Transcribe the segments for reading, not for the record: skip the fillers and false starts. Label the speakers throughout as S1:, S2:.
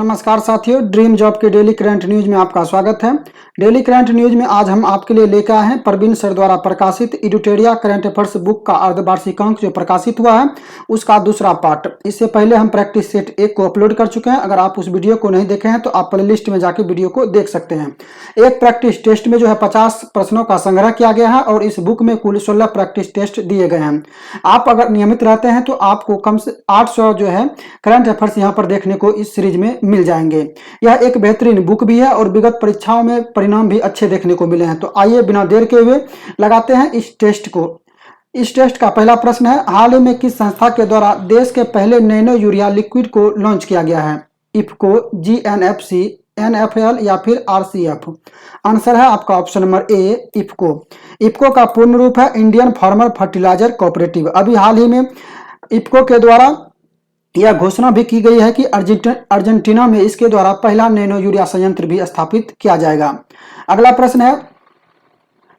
S1: नमस्कार साथियों, dream job के डेली करंट न्यूज में आपका स्वागत है। डेली करंट न्यूज में आज हम आपके लिए लेकर आए हैं प्रवीण सर द्वारा प्रकाशित एडिटोरिया करंट अफेयर्स बुक का अर्धवार्षिक अंक जो प्रकाशित हुआ है उसका दूसरा पार्ट। इससे पहले हम प्रैक्टिस सेट 1 को अपलोड कर चुके हैं। अगर आप उस वीडियो को नहीं देखे हैं तो आप प्लेलिस्ट में जाकर वीडियो को देख सकते हैं। एक प्रैक्टिस टेस्ट में जो है 50 प्रश्नों का संग्रह किया गया है और इस बुक में कुल 16 प्रैक्टिस टेस्ट दिए गए हैं। आप अगर नियमित रहते हैं तो आपको कम से 800 जो है करंट अफेयर्स यहाँ पर देखने को इस सीरीज में मिल जाएंगे। यह एक बेहतरीन बुक भी है और विगत परीक्षाओं में परिणाम भी अच्छे देखने को मिले हैं। तो आइए बिना देर के हुए लगाते हैं इस टेस्ट को। इस टेस्ट का पहला प्रश्न है, हाल ही में किस संस्था के द्वारा देश के पहले नैनो यूरिया लिक्विड को लॉन्च किया गया है? इफको, जीएनएफसी, एनएफएल या फिर आरसीएफ? आंसर है आपका ऑप्शन नंबर ए, इफको। इफको का पूर्ण रूप है इंडियन फार्मर फर्टिलाइजर कोऑपरेटिव। अभी हाल ही में इफको के द्वारा यह घोषणा भी की गई है कि अर्जेंटीना में इसके द्वारा पहला नैनो यूरिया संयंत्र भी स्थापित किया जाएगा। अगला प्रश्न है,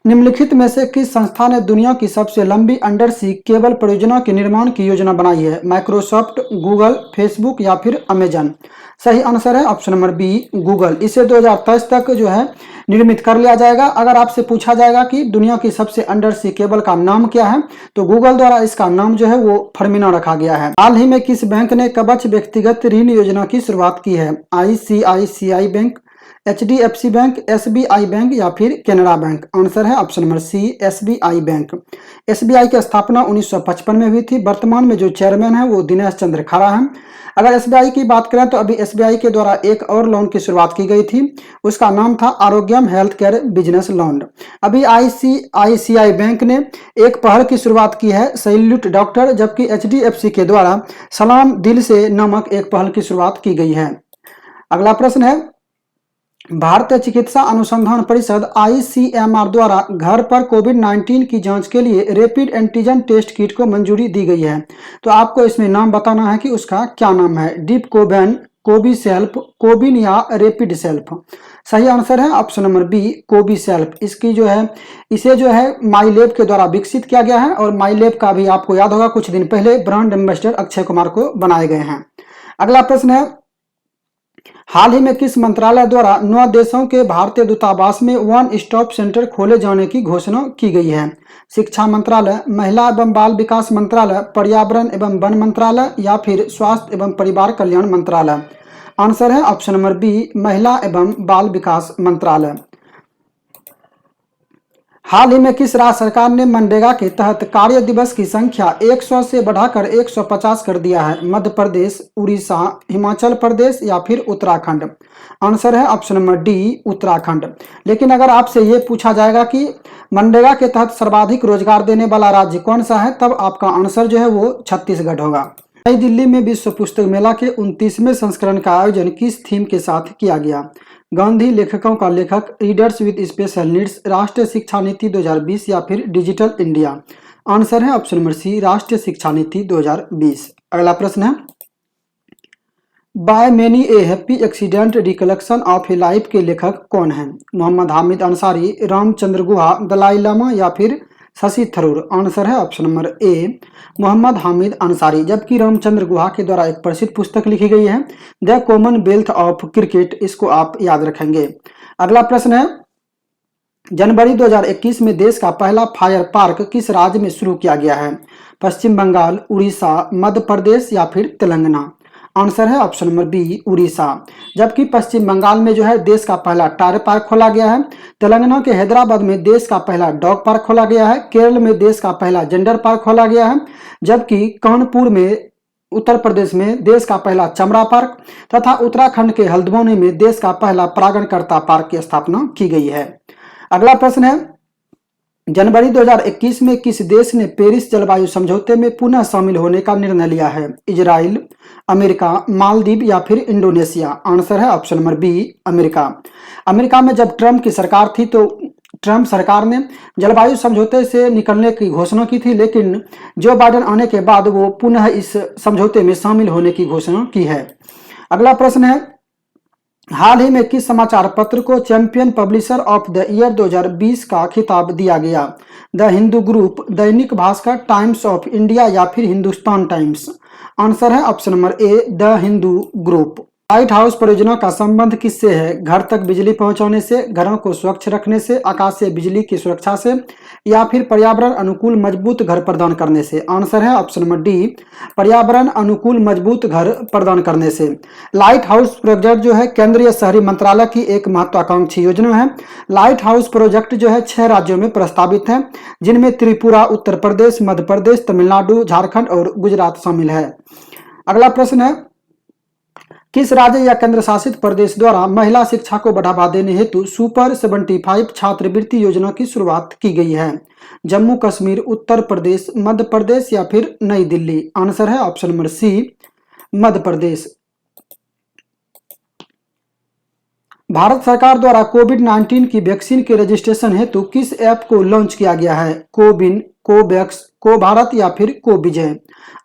S1: निम्नलिखित में से किस संस्था ने दुनिया की सबसे लंबी अंडर सी केबल परियोजना के निर्माण की योजना बनाई है? माइक्रोसॉफ्ट, गूगल, फेसबुक या फिर अमेजन? सही आंसर है ऑप्शन नंबर बी, गूगल। इसे 2023 तक जो है निर्मित कर लिया जाएगा। अगर आपसे पूछा जाएगा कि दुनिया की सबसे अंडर सी केबल का नाम क्या है तो गूगल द्वारा इसका नाम जो है वो फर्मिना रखा गया है। हाल ही में किस बैंक ने कवच व्यक्तिगत ऋण योजना की शुरुआत की है? ICICI bank, HDFC bank, SBI bank या फिर कैनरा बैंक? आंसर है option number C, SBI bank. SBI की स्थापना 1955 में हुई थी। वर्तमान में जो चेयरमैन है वो दिनेश चंद्र खरा है। अगर एसबीआई की बात करें तो अभी एसबीआई के द्वारा एक और लोन की शुरुआत की गई थी, उसका नाम था आरोग्यम हेल्थ केयर बिजनेस लोन। अभी आईसीआईसीआई बैंक ने एक पहल की शुरुआत की है, सैल्यूट डॉक्टर, जबकि एचडीएफसी के द्वारा सलाम दिल से नामक एक पहल की शुरुआत की गई है। अगला प्रश्न है, भारतीय चिकित्सा अनुसंधान परिषद आईसीएमआर द्वारा घर पर कोविड-19 की जांच के लिए रैपिड एंटीजन टेस्ट किट को मंजूरी दी गई है। तो आपको इसमें नाम बताना है कि उसका क्या नाम है? डीप कोवैन, कोबी सेल्फ, कोबिन या रैपिड सेल्फ? सही आंसर है ऑप्शन नंबर बी, कोबी सेल्फ। इसकी जो है इसे जो है माई लैब के द्वारा विकसित किया गया है और माई लैब का भी आपको याद होगा कुछ दिन पहले ब्रांड एम्बेसडर अक्षय कुमार को बनाए गए हैं। अगला प्रश्न है, हाल ही में किस मंत्रालय द्वारा 9 देशों के भारतीय दूतावास में वन स्टॉप सेंटर खोले जाने की घोषणा की गई है? शिक्षा मंत्रालय, महिला एवं बाल विकास मंत्रालय, पर्यावरण एवं वन मंत्रालय या फिर स्वास्थ्य एवं परिवार कल्याण मंत्रालय? आंसर है ऑप्शन नंबर बी, महिला एवं बाल विकास मंत्रालय। हाल ही में किस राज्य सरकार ने मनरेगा के तहत कार्य दिवस की संख्या 100 से बढ़ाकर 150 कर दिया है? मध्य प्रदेश, उड़ीसा, हिमाचल प्रदेश या फिर उत्तराखंड? आंसर है ऑप्शन नंबर डी, उत्तराखंड। लेकिन अगर आपसे ये पूछा जाएगा कि मनरेगा के तहत सर्वाधिक रोजगार देने वाला राज्य कौन सा है, तब आपका आंसर जो है वो छत्तीसगढ़ होगा। नई दिल्ली में विश्व पुस्तक मेला के 29वें संस्करण का आयोजन किस थीम के साथ किया गया? गांधी लेखकों का लेखक, रीडर्स विद स्पेशल नीड्स, राष्ट्रीय शिक्षा नीति 2020 या फिर डिजिटल इंडिया? आंसर है ऑप्शन नंबर सी, राष्ट्रीय शिक्षा नीति 2020। अगला प्रश्न है, by many A happy accident recollection of A life के लेखक कौन है? मोहम्मद हामिद अंसारी, रामचंद्र गुहा, दलाई लामा या फिर शशि थरूर? आंसर है option number A, Mohammad Hamid Ansari. जबकि रामचंद्र गुहा के द्वारा एक प्रसिद्ध पुस्तक लिखी गई है द कॉमनवेल्थ ऑफ क्रिकेट, इसको आप याद रखेंगे। अगला प्रश्न है, जनवरी 2021 में देश का पहला फायर पार्क किस राज्य में शुरू किया गया है? पश्चिम बंगाल, उड़ीसा, मध्य प्रदेश या फिर तेलंगाना? आंसर है ऑप्शन नंबर बी, उड़ीसा। जबकि पश्चिम बंगाल में जो है देश का पहला टायर पार्क खोला गया है। तेलंगाना के हैदराबाद में देश का पहला डॉग पार्क खोला गया है। केरल में देश का पहला जेंडर पार्क खोला गया है। जबकि कानपुर में उत्तर प्रदेश में देश का पहला चमड़ा पार्क तथा उत्तराखंड के हल्द्वानी में देश का पहला परागणकर्ता पार्क की स्थापना की गई है। अगला प्रश्न है, जनवरी 2021 में किस देश ने पेरिस जलवायु समझौते में पुनः शामिल होने का निर्णय लिया है? इजराइल, अमेरिका, मालदीव या फिर इंडोनेशिया? आंसर है option number B, America. America में जब ट्रंप की सरकार थी तो ट्रंप सरकार ने जलवायु समझौते से निकलने की घोषणा की थी, लेकिन जो बाइडेन आने के बाद वो पुनः इस समझौते में शामिल होने की घोषणा की है। अगला प्रश्न है, हाल ही में किस समाचार पत्र को champion publisher of the year 2020 का खिताब दिया गया? The Hindu group, Dainik Bhaskar, times of India या फिर हिंदुस्तान टाइम्स? आंसर है option number A, the Hindu group. Light house परियोजना का संबंध किससे है? घर तक बिजली पहुंचाने से, घरों को स्वच्छ रखने से, आकाशीय बिजली की सुरक्षा से, या फिर पर्यावरण अनुकूल मजबूत घर प्रदान करने से। आंसर है ऑप्शन नंबर डी, पर्यावरण अनुकूल मजबूत घर प्रदान करने से। लाइट हाउस प्रोजेक्ट जो है केंद्रीय शहरी मंत्रालय की एक महत्वाकांक्षी योजना है। लाइट हाउस प्रोजेक्ट जो है 6 राज्यों में प्रस्तावित है, जिनमें त्रिपुरा, उत्तर प्रदेश, मध्य प्रदेश, तमिलनाडु, झारखंड और गुजरात शामिल है। अगला प्रश्न है, किस राज्य या केंद्र शासित प्रदेश द्वारा महिला शिक्षा को बढ़ावा देने हेतु सुपर 75 छात्रवृत्ति योजना की शुरुआत की गई है? जम्मू कश्मीर, उत्तर प्रदेश, मध्य प्रदेश या फिर नई दिल्ली? आंसर है ऑप्शन नंबर सी, मध्य प्रदेश। भारत सरकार द्वारा कोविड-19 की वैक्सीन के रजिस्ट्रेशन हेतु किस ऐप को लॉन्च किया गया है? कोविन, कोवैक्स, कोभारत या फिर कोविजय?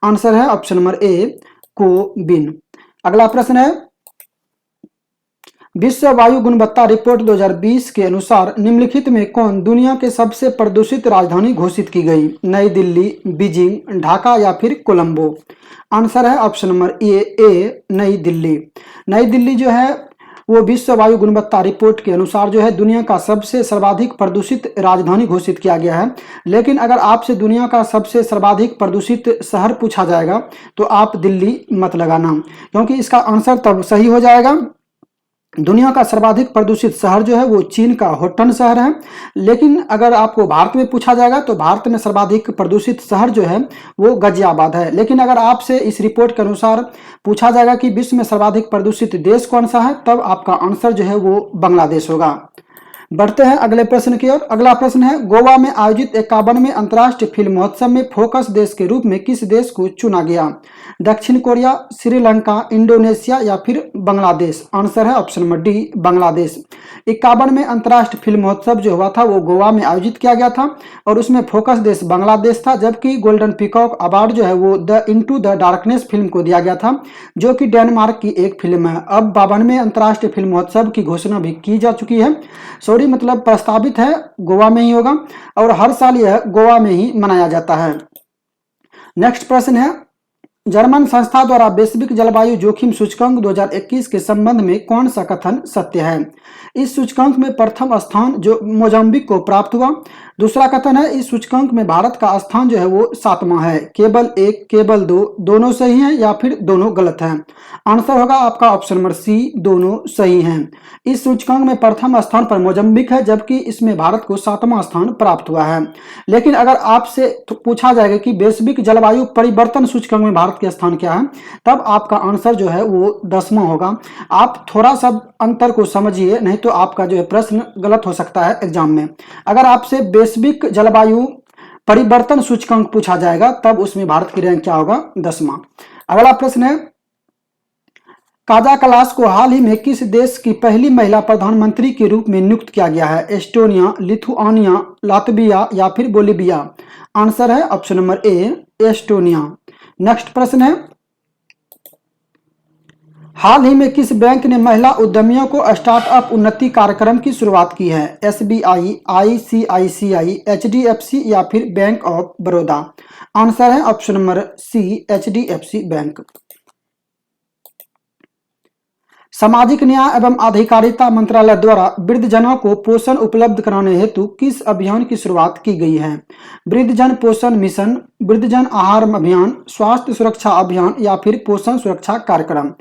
S1: आंसर है ऑप्शन नंबर ए, कोविन। अगला प्रश्न है, विश्व वायु गुणवत्ता रिपोर्ट 2020 के अनुसार निम्नलिखित में कौन दुनिया के सबसे प्रदूषित राजधानी घोषित की गई? नई दिल्ली, बीजिंग, ढाका या फिर कोलंबो? आंसर है ऑप्शन नंबर ए, नई दिल्ली। नई दिल्ली जो है वो विश्व वायु गुणवत्ता रिपोर्ट के अनुसार जो है दुनिया का सबसे सर्वाधिक प्रदूषित राजधानी घोषित किया गया है। लेकिन अगर आपसे दुनिया का सबसे सर्वाधिक प्रदूषित शहर पूछा जाएगा तो आप दिल्ली मत लगाना, क्योंकि इसका आंसर तब सही हो जाएगा। दुनिया का सर्वाधिक प्रदूषित शहर जो है वो चीन का होटन शहर है। लेकिन अगर आपको भारत में पूछा जाएगा तो भारत में सर्वाधिक प्रदूषित शहर जो है वो गाजियाबाद है। लेकिन अगर आपसे इस रिपोर्ट के अनुसार पूछा जाएगा कि विश्व में सर्वाधिक प्रदूषित देश कौन सा है, तब आपका आंसर जो है वो बांग्लादेश होगा। बढ़ते हैं अगले प्रश्न की ओर। अगला प्रश्न है, गोवा में आयोजित 51वें अंतर्राष्ट्रीय फिल्म महोत्सव में फोकस देश के रूप में किस देश को चुना गया? दक्षिण कोरिया, श्रीलंका, इंडोनेशिया या फिर बांग्लादेश? आंसर है ऑप्शन नंबर डी, बांग्लादेश। 51वें अंतर्राष्ट्रीय फिल्म महोत्सव जो हुआ था वो गोवा में आयोजित किया गया था और उसमें फोकस देश बांग्लादेश था, जबकि गोल्डन पीकॉक अवार्ड जो है वो the into the darkness film को दिया गया था, जो कि डेनमार्क की एक फिल्म है। अब 52वें अंतर्राष्ट्रीय फिल्म महोत्सव की घोषणा भी की जा चुकी है, मतलब प्रस्तावित है, गोवा में ही होगा और हर साल यह गोवा में ही मनाया जाता है। नेक्स्ट प्रश्न है, जर्मन संस्था द्वारा वैश्विक जलवायु जोखिम सूचकांक 2021 के संबंध में कौन सा कथन सत्य है? इस सूचकांक में प्रथम स्थान जो मोजाम्बिक को प्राप्त हुआ। दूसरा कथन है, इस सूचकांक में भारत का स्थान जो है वो 7वां है। केवल 1, केवल 2, दोनों सही हैं या फिर दोनों गलत हैं? आंसर होगा आपका ऑप्शन नंबर सी, दोनों सही हैं। इस सूचकांक में प्रथम स्थान पर मोजाम्बिक है, जबकि इसमें भारत को 7वां स्थान प्राप्त हुआ है। लेकिन अगर आपसे पूछा जाएगा कि वैश्विक जलवायु परिवर्तन सूचकांक में भारत का स्थान क्या है, तब आपका आंसर जो है वो 10वां होगा। आप थोड़ा सा अंतर को समझिए, नहीं तो आपका जो है प्रश्न गलत हो सकता है एग्जाम में। अगर आपसे वैश्विक जलवायु परिवर्तन सूचकांक पूछा जाएगा तब उसमें भारत की रैंक क्या होगा? 10वां। अगला प्रश्न है, काजा कलास को हाल ही में किस देश की पहली महिला प्रधानमंत्री के रूप में नियुक्त किया गया है? एस्टोनिया, लिथुआनिया, लातविया या फिर बोलिविया? आंसर है ऑप्शन नंबर ए, एस्टोनिया। नेक्स्ट प्रश्न है, हाल ही में किस बैंक ने महिला उद्यमियों को स्टार्टअप उन्नति कार्यक्रम की शुरुआत की है? SBI, ICICI, HDFC या फिर बैंक ऑफ बड़ौदा? आंसर है option number C, HDFC bank. सामाजिक न्याय एवं अधिकारिता मंत्रालय द्वारा वृद्धजनों को पोषण उपलब्ध कराने हेतु किस अभियान की शुरुआत की गई है? वृद्धजन पोषण मिशन, वृद्धजन आहार अभियान, स्वास्थ्य सुरक्षा अभियान या फिर पोषण सुरक्षा कार्यक्रम?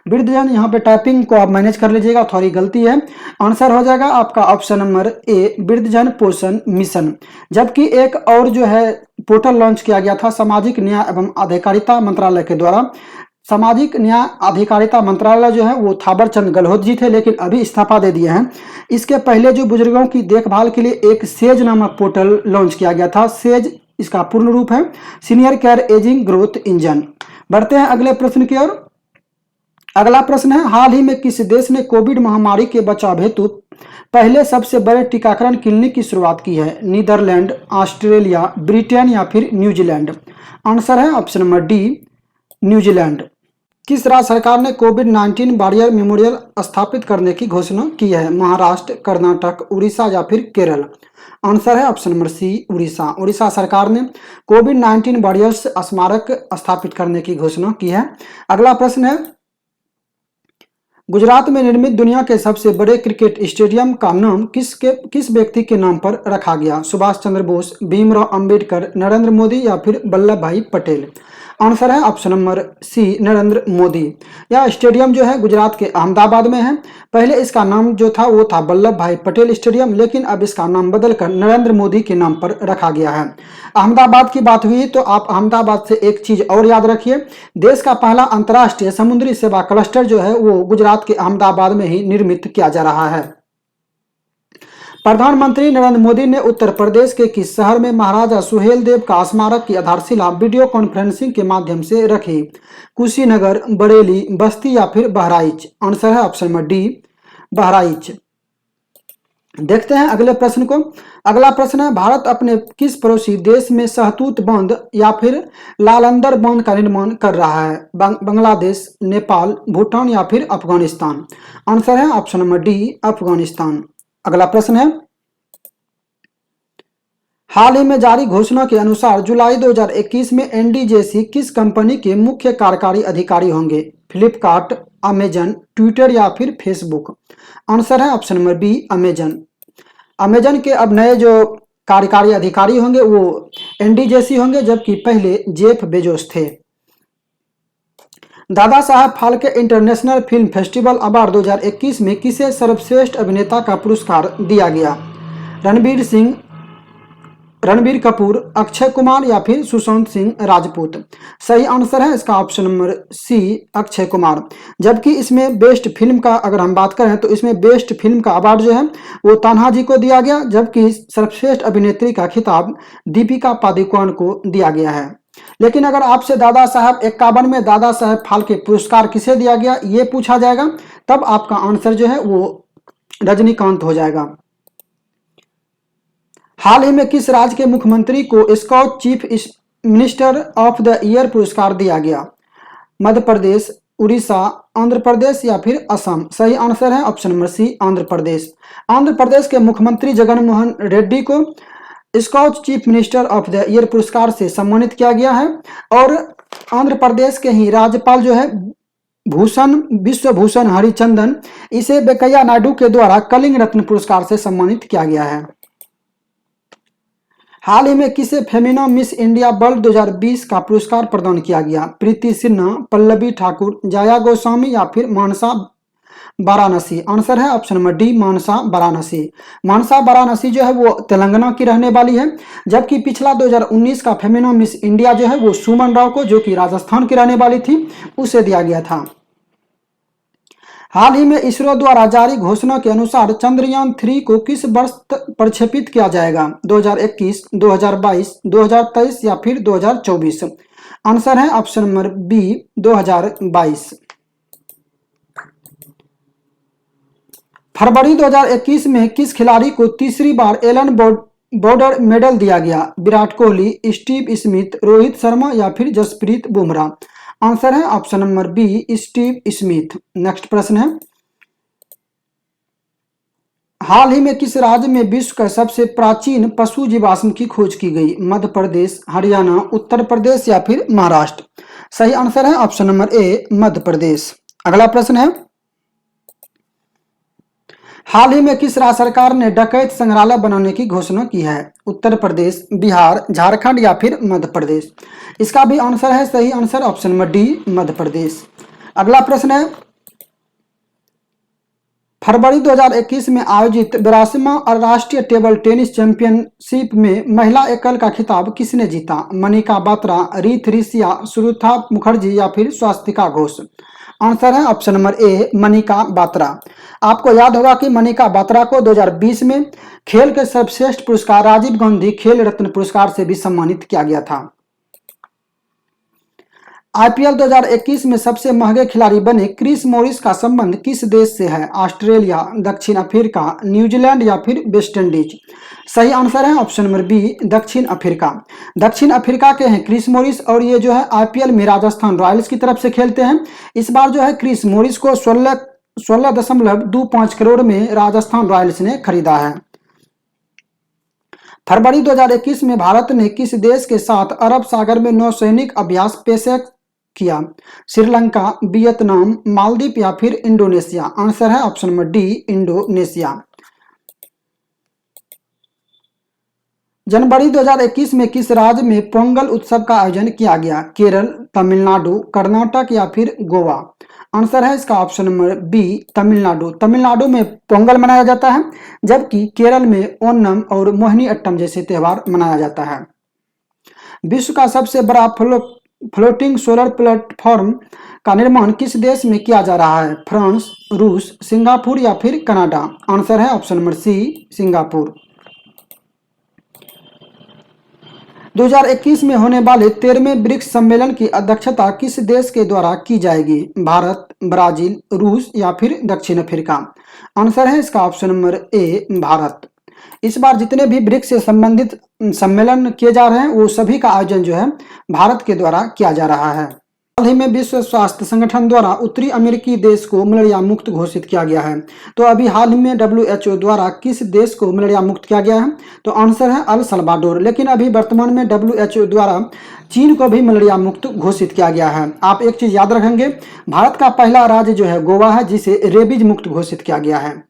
S1: वृद्धजन, यहाँ पे टाइपिंग को आप मैनेज कर लीजिएगा, थोड़ी गलती है। आंसर हो जाएगा आपका ऑप्शन नंबर ए, वृद्धजन पोषण मिशन। जबकि एक और जो है पोर्टल लॉन्च किया गया था सामाजिक न्याय एवं अधिकारिता मंत्रालय के द्वारा। सामाजिक न्याय अधिकारिता मंत्रालय जो है वो थावरचंद गहलोत जी थे, लेकिन अभी इस्तीफा दे दिए हैं। इसके पहले जो बुजुर्गों की देखभाल के लिए एक सेज नामक पोर्टल लॉन्च किया गया था। सेज इसका पूर्ण रूप है, senior care ageing growth engine. बढ़ते हैं अगले प्रश्न की ओर। अगला प्रश्न है, हाल ही में किस देश ने कोविड महामारी के बचाव हेतु पहले सबसे बड़े टीकाकरण क्लिनिक की शुरुआत की है? नीदरलैंड, ऑस्ट्रेलिया, ब्रिटेन या फिर न्यूजीलैंड? आंसर है ऑप्शन नंबर डी, न्यूजीलैंड। किस राज्य सरकार ने कोविड-19 वॉरियर मेमोरियल स्थापित करने की घोषणा की है? महाराष्ट्र, कर्नाटक, उड़ीसा या फिर केरल? आंसर है option number C, Orissa. Orissa सरकार ने कोविड-19 वॉरियर्स स्मारक स्थापित करने की घोषणा की है। अगला प्रश्न है, गुजरात में निर्मित दुनिया के सबसे बड़े क्रिकेट स्टेडियम का नाम किस व्यक्ति के नाम पर रखा गया? सुभाष चंद्र बोस, भीमराव अंबेडकर, नरेंद्र मोदी या फिर वल्लभ भाई पटेल? आंसर है option number C, Narendra Modi. यह स्टेडियम जो है गुजरात के अहमदाबाद में है। पहले इसका नाम जो था वो था वल्लभ भाई पटेल स्टेडियम, लेकिन अब इसका नाम बदलकर नरेंद्र मोदी के नाम पर रखा गया है। अहमदाबाद की बात हुई तो आप अहमदाबाद से एक चीज और याद रखिए, देश का पहला अंतर्राष्ट्रीय समुद्री सेवा क्लस्टर जो है वो गुजरात के अहमदाबाद में ही निर्मित किया जा रहा है। प्रधानमंत्री नरेंद्र मोदी ने उत्तर प्रदेश के किस शहर में महाराजा सुहेलदेव का स्मारक की आधारशिला वीडियो कॉन्फ्रेंसिंग के माध्यम से रखी? कुशीनगर, बरेली, बस्ती या फिर बहराइच? आंसर है ऑप्शन नंबर डी, बहराइच। देखते हैं अगले प्रश्न को। अगला प्रश्न है, भारत अपने किस पड़ोसी देश में सहतूत बांध या फिर लालंदर बांध का निर्माण कर रहा है? बांग्लादेश, नेपाल, भूटान या फिर अफगानिस्तान? आंसर है ऑप्शन नंबर डी, अफगानिस्तान। अगला प्रश्न है, हाल ही में जारी घोषणा के अनुसार जुलाई 2021 में एनडीजेसी किस कंपनी के मुख्य कार्यकारी अधिकारी होंगे? फ्लिपकार्ट, अमेजन, ट्विटर या फिर फेसबुक? आंसर है option number B, Amazon. Amazon के अब नए जो कार्यकारी अधिकारी होंगे वो एनडीजेसी होंगे, जबकि पहले जेफ बेजोस थे। Dada Saheb Phalke international film festival award 2021 में किसे सर्वश्रेष्ठ अभिनेता का पुरस्कार दिया गया? रणबीर सिंह, रणबीर कपूर, अक्षय कुमार या फिर सुशांत सिंह राजपूत? सही आंसर है इसका option number C, Akshay Kumar. जबकि इसमें बेस्ट फिल्म का अगर हम बात करें तो इसमें बेस्ट फिल्म का अवार्ड जो है वो तान्हा जी को दिया गया, जबकि सर्वश्रेष्ठ अभिनेत्री का खिताब दीपिका पादुकोण को दिया गया है। लेकिन अगर आपसे दादा साहब 51 में दादा साहब फाल्के पुरस्कार किसे दिया गया ये पूछा जाएगा, तब आपका आंसर जो है वो रजनीकांत हो जाएगा। हाल ही में किस राज्य के मुख्यमंत्री को Skoch chief minister of the year पुरस्कार दिया गया? मध्य प्रदेश, उड़ीसा, आंध्र प्रदेश या फिर असम? सही आंसर है option number C, Andhra Pradesh. Andhra Pradesh के मुख्यमंत्री जगन मोहन रेड्डी को Skoch chief minister of the year पुरस्कार से सम्मानित किया गया है। और आंध्र प्रदेश के ही राज्यपाल जो है भूषण विश्वभूषण हरिचंदन, इसे वेंकैया नायडू के द्वारा कलिंग रत्न पुरस्कार से सम्मानित किया गया है। हाल ही में किसे फेमिना मिस इंडिया वर्ल्ड 2020 का पुरस्कार प्रदान किया गया? प्रीति सिन्हा, पल्लवी ठाकुर, जया गोस्वामी या फिर मानसा वाराणसी? आंसर है ऑप्शन नंबर डी, मानसा वाराणसी। मानसा वाराणसी जो है वो तेलंगाना की रहने वाली है, जबकि पिछला 2019 का फेमिना मिस इंडिया जो है वो सुमन राव को, जो कि राजस्थान की रहने वाली थी, उसे दिया गया था। हाल ही में इसरो द्वारा जारी घोषणा के अनुसार चंद्रयान 3 को किस वर्ष प्रक्षेपित किया जाएगा? 2021, 2022, 2023 या फिर 2024? आंसर है ऑप्शन नंबर बी, 2022। फरवरी 2021 में किस खिलाड़ी को तीसरी बार एलन बॉर्डर मेडल दिया गया? विराट कोहली, स्टीव स्मिथ, रोहित शर्मा या फिर जसप्रीत बुमराह? आंसर है option number B, Steve Smith. Next प्रश्न है, हाल ही में किस राज्य में विश्व का सबसे प्राचीन पशु जीवाश्म की खोज की गई? मध्य प्रदेश, हरियाणा, उत्तर प्रदेश या फिर महाराष्ट्र? सही आंसर है ऑप्शन नंबर ए, मध्य प्रदेश। अगला प्रश्न है, हाल ही में किस राज्य सरकार ने डकैत संग्रहालय बनाने की घोषणा की है? उत्तर प्रदेश, बिहार, झारखंड या फिर मध्य प्रदेश? इसका भी आंसर है सही answer option number D, Madhya Pradesh. अगला प्रश्न है, फरवरी 2021 में आयोजित 82वां राष्ट्रीय टेबल टेनिस चैंपियनशिप में महिला एकल का खिताब किसने जीता? मनिका बात्रा, रीत ऋषिया, सुरुथा मुखर्जी या फिर स्वास्तिका घोष? आंसर है ऑप्शन नंबर ए, मनिका बात्रा। आपको याद होगा कि मनिका बात्रा को 2020 में खेल के सर्वश्रेष्ठ पुरस्कार राजीव गांधी खेल रत्न पुरस्कार से भी सम्मानित किया गया था। आईपीएल 2021 में सबसे महंगे खिलाड़ी बने क्रिस मॉरिस का संबंध किस देश से है? ऑस्ट्रेलिया, दक्षिण अफ्रीका, न्यूजीलैंड या फिर वेस्ट इंडीज? सही आंसर है ऑप्शन नंबर बी, दक्षिण अफ्रीका। दक्षिण अफ्रीका के हैं क्रिस मॉरिस और ये जो है आईपीएल में राजस्थान रॉयल्स की तरफ से खेलते हैं। इस बार जो है क्रिस मॉरिस को 16.25 करोड़ में राजस्थान रॉयल्स ने खरीदा है। फरवरी 2021 में भारत ने किस देश के साथ अरब सागर में नौसैनिक अभ्यास पेश किया? श्रीलंका, वियतनाम, मालदीव या फिर इंडोनेशिया? आंसर है ऑप्शन नंबर डी, इंडोनेशिया। जनवरी 2021 में किस राज्य में पोंगल उत्सव का आयोजन किया गया? केरल, तमिलनाडु, कर्नाटक या फिर गोवा? आंसर है इसका option number B, Tamil Nadu. Tamil Nadu में पोंगल मनाया जाता है, जबकि केरल में ओनम और मोहिनी अट्टम जैसे त्योहार मनाया जाता है। विश्व का सबसे बड़ा फ्लोटिंग सोलर प्लेटफॉर्म का निर्माण किस देश में किया जा रहा है? फ्रांस, रूस, सिंगापुर या फिर कनाडा? आंसर है ऑप्शन नंबर सी, सिंगापुर। 2021 में होने वाले 13वें ब्रिक्स सम्मेलन की अध्यक्षता किस देश के द्वारा की जाएगी? भारत, ब्राजील, रूस या फिर दक्षिण अफ्रीका? आंसर है इसका ऑप्शन नंबर ए, भारत। इस बार जितने भी ब्रिक्स से संबंधित सम्मेलन किए जा रहे हैं वो सभी का आयोजन जो है भारत के द्वारा किया जा रहा है। हाल ही में विश्व स्वास्थ्य संगठन द्वारा उत्तरी अमेरिकी देश को मलेरिया मुक्त घोषित किया गया है। तो अभी हाल ही में WHO द्वारा किस देश को मलेरिया मुक्त किया गया है? तो आंसर है अल सल्वाडोर। लेकिन अभी वर्तमान में WHO द्वारा चीन को भी मलेरिया मुक्त घोषित किया गया है। आप एक चीज याद रखेंगे, भारत का पहला राज्य जो है गोवा है, जिसे रेबीज मुक्त घोषित किया गया है।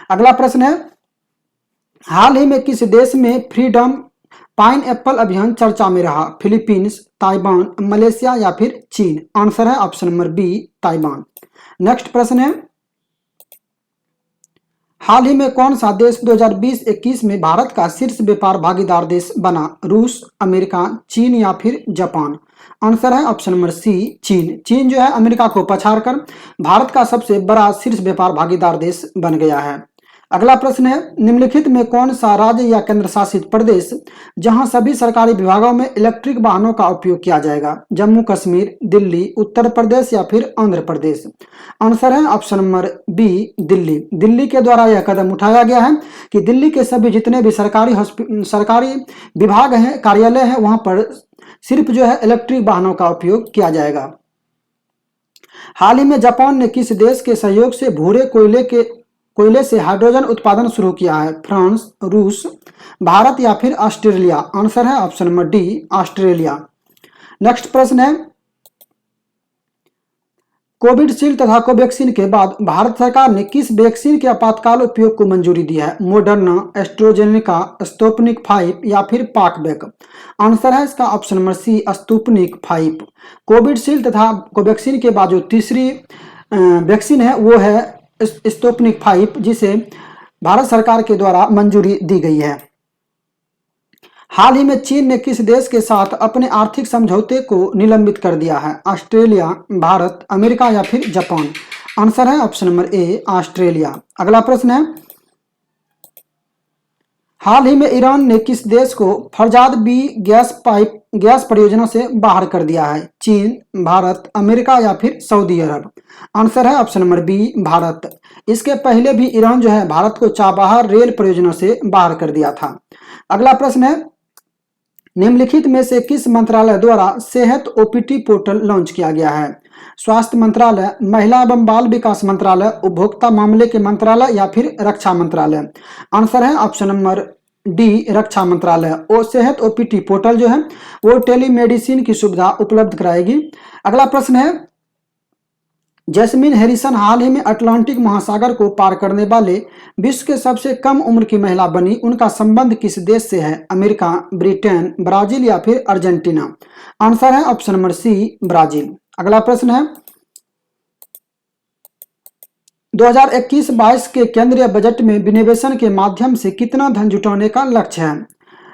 S1: अगला प्रश्न है, हाल ही में किस देश में फ्रीडम पाइन एप्पल अभियान चर्चा में रहा? फिलीपींस, ताइवान, मलेशिया या फिर चीन? आंसर है option number B, Taiwan. Next प्रश्न है, हाल ही में कौन सा देश 2020-21 में भारत का शीर्ष व्यापार भागीदार देश बना? रूस, अमेरिका, चीन या फिर जापान? आंसर है ऑप्शन नंबर सी, चीन। चीन जो है अमेरिका को पछाड़कर भारत का सबसे बड़ा शीर्ष व्यापार भागीदार देश बन गया है। अगला प्रश्न है, निम्नलिखित में कौन सा राज्य या केंद्र शासित प्रदेश जहां सभी सरकारी विभागों में इलेक्ट्रिक वाहनों का उपयोग किया जाएगा? जम्मू कश्मीर, दिल्ली, उत्तर प्रदेश या फिर आंध्र प्रदेश? आंसर है option number B, Delhi. Delhi के द्वारा यह कदम उठाया गया है कि दिल्ली के सभी जितने भी सरकारी विभाग हैं, कार्यालय हैं, वहां पर सिर्फ जो है इलेक्ट्रिक वाहनों का उपयोग किया जाएगा। हाल ही में जापान ने किस देश के सहयोग से भूरे कोयले से हाइड्रोजन उत्पादन शुरू किया है? फ्रांस, रूस, भारत या फिर ऑस्ट्रेलिया? आंसर है option number D, Australia. Next प्रश्न है, कोविडशील्ड तथा कोवैक्सीन के बाद भारत सरकार ने किस वैक्सीन के आपातकाल उपयोग को मंजूरी दी है? मॉडर्ना, एस्ट्राजेनेका, स्पुतनिक 5 या फिर पाकवैक? आंसर है इसका option number C, Sputnik 5। Covishield तथा कोवैक्सीन के बाद जो तीसरी वैक्सीन है वो है स्पुतनिक 5, जिसे भारत सरकार के द्वारा मंजूरी दी गई है। हाल ही में चीन ने किस देश के साथ अपने आर्थिक समझौते को निलंबित कर दिया है? ऑस्ट्रेलिया, भारत, अमेरिका या फिर जापान? आंसर है ऑप्शन नंबर ए, ऑस्ट्रेलिया। अगला प्रश्न है, हाल ही में ईरान ने किस देश को फरजाद बी गैस परियोजना से बाहर कर दिया है? चीन, भारत, अमेरिका या फिर सऊदी अरब? आंसर है ऑप्शन नंबर बी, भारत। इसके पहले भी ईरान जो है भारत को चाबहार रेल परियोजना से बाहर कर दिया था। अगला प्रश्न है, निम्नलिखित में से किस मंत्रालय द्वारा सेहत OPT पोर्टल लॉन्च किया गया है? स्वास्थ्य मंत्रालय, महिला एवं बाल विकास मंत्रालय, उपभोक्ता मामले के मंत्रालय या फिर रक्षा मंत्रालय? आंसर है ऑप्शन नंबर डी, रक्षा मंत्रालय। और सेहत OPT पोर्टल जो है वो टेलीमेडिसिन की सुविधा उपलब्ध कराएगी। अगला प्रश्न है, जैस्मिन हैरिसन हाल ही में अटलांटिक महासागर को पार करने वाले विश्व के सबसे कम उम्र की महिला बनी। उनका संबंध किस देश से है? अमेरिका, ब्रिटेन, ब्राजील या फिर अर्जेंटीना? आंसर है ऑप्शन नंबर सी, ब्राजील। अगला प्रश्न है, 2021-22 के केंद्रीय बजट में विनिवेशन के माध्यम से कितना धन जुटाने का लक्ष्य है?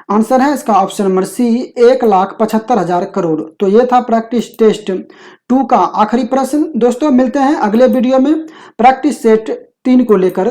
S1: आंसर है इसका ऑप्शन नंबर सी, 1,75,000 करोड़। तो ये था प्रैक्टिस टेस्ट 2 का आखिरी प्रश्न। दोस्तों मिलते हैं अगले वीडियो में प्रैक्टिस सेट 3 को लेकर।